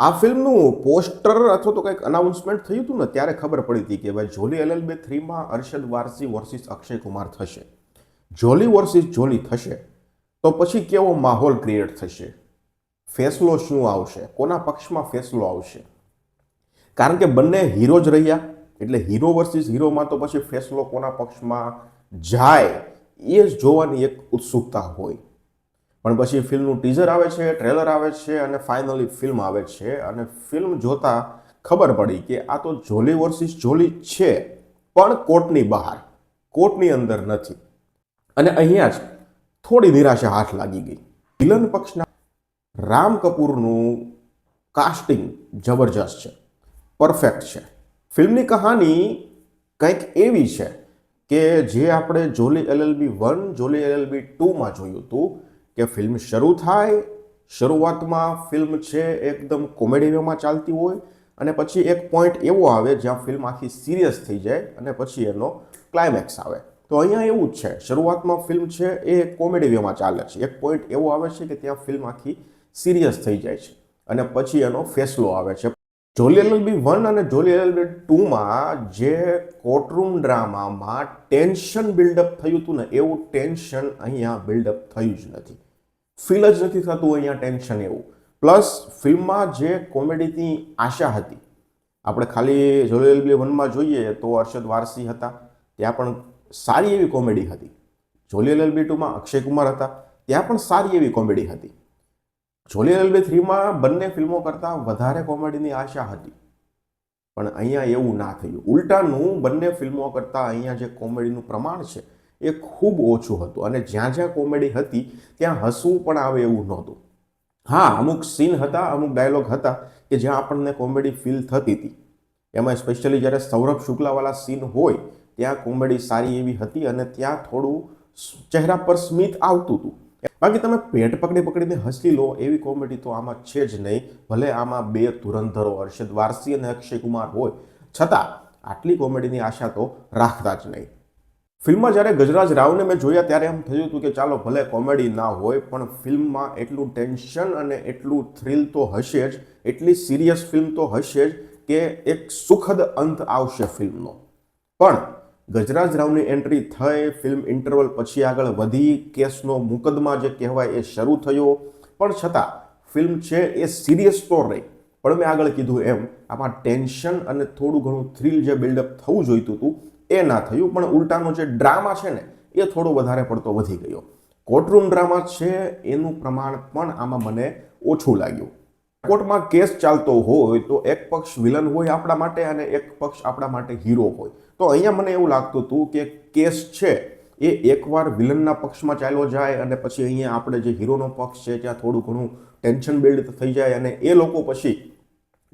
આ ફિલ્મનું પોસ્ટર અથવા તો કંઈક અનાઉન્સમેન્ટ થયું હતું ને ત્યારે ખબર પડી હતી કે ભાઈ જોલી LLB 3માં અરશદ વારસી વર્સિસ અક્ષય કુમાર થશે. જોલી વર્સિસ જોલી થશે તો પછી કેવો માહોલ ક્રિએટ થશે, ફેસલો શું આવશે, કોના પક્ષમાં ફેસલો આવશે? કારણ કે બંને હીરો જ રહ્યા એટલે હીરો વર્સિસ હીરોમાં તો પછી ફેસલો કોના પક્ષમાં જાય એ જ જોવાની એક ઉત્સુકતા હોય. પણ પછી ફિલ્મનું ટીઝર આવે છે, ટ્રેલર આવે છે અને ફાઇનલી ફિલ્મ આવે છે અને ફિલ્મ જોતા ખબર પડી કે આ તો જોલી વર્સિસ જોલી છે પણ કોર્ટની બહાર, કોર્ટની અંદર નથી. અને અહીંયા જ થોડી નિરાશા હાથ લાગી ગઈ. વિલન પક્ષના રામ કપૂરનું કાસ્ટિંગ જબરજસ્ત છે, પરફેક્ટ છે. ફિલ્મની કહાની કંઈક એવી છે કે જે આપણે જોલી LLB 1, જોલી LLB 2માં જોયું હતું કે ફિલ્મ શરૂ થાય, શરૂઆતમાં ફિલ્મ છે એકદમ કોમેડી વેમાં ચાલતી હોય અને પછી એક પોઈન્ટ એવો આવે જ્યાં ફિલ્મ આખી સિરિયસ થઈ જાય અને પછી એનો ક્લાઇમેક્સ આવે. તો અહીંયા એવું જ છે, શરૂઆતમાં ફિલ્મ છે એ કોમેડી વેમાં ચાલે છે, એક પોઈન્ટ એવો આવે છે કે ત્યાં ફિલ્મ આખી સિરિયસ થઈ જાય છે અને પછી એનો ફેસલો આવે છે. જોલી LLB 1 અને જોલી LLB 2માં જે કોર્ટરૂમ ડ્રામામાં ટેન્શન બિલ્ડઅપ થયું હતું ને એવું ટેન્શન અહીંયા બિલ્ડઅપ થયું જ નથી, ફીલ જ નથી થતું અહીંયા ટેન્શન એવું. પ્લસ ફિલ્મમાં જે કોમેડીની આશા હતી, આપણે ખાલી જોલી LLB 1માં જોઈએ તો અરશદ વારસી હતા, ત્યાં પણ સારી એવી કોમેડી હતી. જોલી LLB 2માં અક્ષય કુમાર હતા, ત્યાં પણ સારી એવી કોમેડી હતી. જોલી LLB 3માં બંને ફિલ્મો કરતાં વધારે કોમેડીની આશા હતી પણ અહીંયા એવું ના થયું. ઉલટાનું બંને ફિલ્મો કરતાં અહીંયા જે કોમેડીનું પ્રમાણ છે એ ખૂબ ઓછું હતું અને જ્યાં જ્યાં કોમેડી હતી ત્યાં હસવું પણ આવે એવું નહોતું. હા, અમુક સીન હતા, અમુક ડાયલોગ હતા કે જ્યાં આપણને કોમેડી ફીલ થતી હતી. એમાં સ્પેશિયલી જ્યારે સૌરભ શુક્લાવાળા સીન હોય ત્યાં કોમેડી સારી એવી હતી અને ત્યાં થોડું ચહેરા પર સ્મિત આવતું હતું. બાકી તમે પેટ પકડીને હસી લો એવી કોમેડી તો આમાં છે જ નહીં. ભલે આમાં બે ધુરંધરો અરશદ વારસી અને અક્ષય કુમાર હોય છતાં આટલી કોમેડીની આશા તો રાખતા જ નહીં. ફિલ્મમાં જ્યારે ગજરાજ રાવને મેં જોયા ત્યારે એમ થયું હતું કે ચાલો ભલે કોમેડી ના હોય પણ ફિલ્મમાં એટલું ટેન્શન અને એટલું થ્રિલ તો હશે જ, એટલી સિરિયસ ફિલ્મ તો હશે જ કે એક સુખદ અંત આવશે ફિલ્મનો. પણ ગજરાજ રાવની એન્ટ્રી થઈ, ફિલ્મ ઇન્ટરવલ પછી આગળ વધી, કેસનો મુકદ્દમા જે કહેવાય એ શરૂ થયો પણ છતાં ફિલ્મ છે એ સિરિયસ તો રહી. પણ મેં આગળ કીધું એમ આમાં ટેન્શન અને થોડું ઘણું થ્રિલ જે બિલ્ડઅપ થવું જોઈતું હતું એ ના થયું. પણ ઉલટાનો જે ડ્રામા છે ને એ થોડો વધારે પડતો વધી ગયો. કોર્ટરૂમ ડ્રામા છે એનું પ્રમાણ પણ આમાં મને ઓછું લાગ્યું. કોર્ટમાં કેસ ચાલતો હોય તો એક પક્ષ વિલન હોય આપણા માટે અને એક પક્ષ આપણા માટે હીરો હોય. તો અહીંયા મને એવું લાગતું હતું કે કેસ છે એ એકવાર વિલનના પક્ષમાં ચાલ્યો જાય અને પછી અહીંયા આપણે જે હીરોનો પક્ષ છે ત્યાં થોડું ઘણું ટેન્શન બિલ્ડ થઈ જાય અને એ લોકો પછી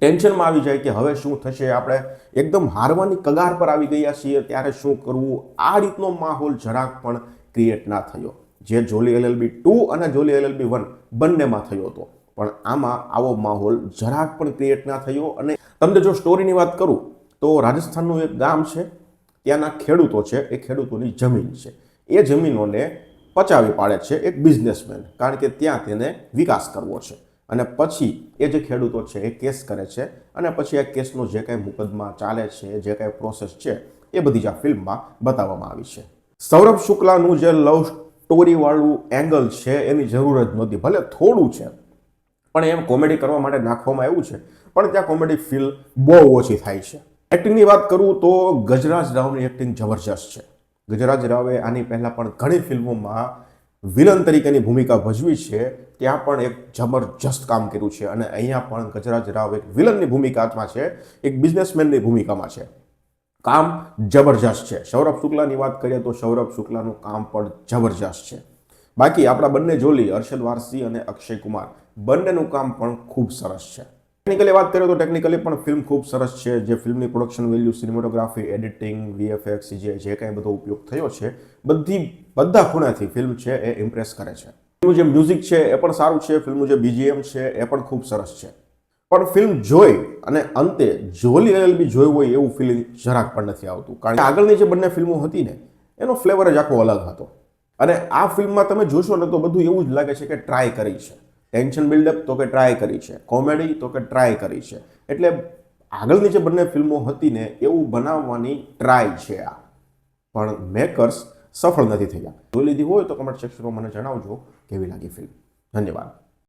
ટેન્શનમાં આવી જાય કે હવે શું થશે, આપણે એકદમ હારવાની કગાર પર આવી ગયા છીએ ત્યારે શું કરવું. આ રીતનો માહોલ જરાક પણ ક્રિએટ ના થયો જે જોલી LLB 2 અને જોલી LLB 1 બંનેમાં થયો હતો. પણ આમાં આવો માહોલ જરાક પણ ક્રિએટ ના થયો. અને તમને જો સ્ટોરીની વાત કરું તો રાજસ્થાનનું એક ગામ છે, ત્યાંના ખેડૂતો છે, એ ખેડૂતોની જમીન છે, એ જમીનોને પચાવી પાડે છે એક બિઝનેસમેન, કારણ કે ત્યાં તેને વિકાસ કરવો છે. અને પછી એ જે ખેડૂતો છે એ કેસ કરે છે અને પછી આ કેસનો જે કાંઈ મુકદ્દમા ચાલે છે, જે કાંઈ પ્રોસેસ છે એ બધી જ આ ફિલ્મમાં બતાવવામાં આવી છે. સૌરભ શુક્લાનું જે લવ સ્ટોરીવાળું એંગલ છે એની જરૂર જ નહોતી. ભલે થોડું છે પણ એમ કોમેડી કરવા માટે નાખવામાં આવ્યું છે પણ ત્યાં કોમેડી ફીલ બહુ ઓછી થાય છે. એક્ટિંગની વાત કરું તો ગજરાજ રાવની એક્ટિંગ જબરજસ્ત છે. ગજરાજ રાવે આની પહેલાં પણ ઘણી ફિલ્મોમાં વિલન તરીકેની ભૂમિકા ભજવી છે, ત્યાં પણ એક જબરજસ્ત કામ કર્યું છે અને અહીંયા પણ ગજરાજ રાવ એક વિલનની ભૂમિકામાં છે, એક બિઝનેસમેનની ભૂમિકામાં છે. કામ જબરજસ્ત છે. સૌરભ શુક્લાની વાત કરીએ તો સૌરભ શુક્લાનું કામ પણ જબરજસ્ત છે. બાકી આપણા બંને જોલી અરશદ વારસી અને અક્ષય કુમાર બંનેનું કામ પણ ખૂબ સરસ છે. ટેકનિકલી વાત કરીએ તો ટેકનિકલી પણ ફિલ્મ ખૂબ સરસ છે. જે ફિલ્મની production value, cinematography, editing, VFX, CGI જે કાંઈ બધો ઉપયોગ થયો છે બધા ખૂણાથી ફિલ્મ છે એ ઇમ્પ્રેસ કરે છે. ફિલ્મનું જે મ્યુઝિક છે એ પણ સારું છે, ફિલ્મનું જે BGM છે એ પણ ખૂબ સરસ છે. પણ ફિલ્મ જોઈ અને અંતે જોલી LLB જોઈ હોય એવું ફિલિંગ જરાક પણ નથી આવતું. કારણ કે આગળની જે બંને ફિલ્મો હતી ને એનો ફ્લેવર જ આખો અલગ હતો અને આ ફિલ્મમાં તમે જોશો ને તો બધું એવું જ લાગે છે કે ટ્રાય કરી છે. ટેન્શન બિલ્ડઅપ તો કે ટ્રાય કરી છે, કોમેડી તો કે ટ્રાય કરી છે. એટલે આગળની જે બંને ફિલ્મો હતી ને એવું બનાવવાની ટ્રાય છે આ, પણ મેકર્સ સફળ નથી થયા. જોઈ લીધી હોય તો કમેન્ટ સેક્શનમાં મને જણાવજો કેવી લાગી ફિલ્મ. ધન્યવાદ.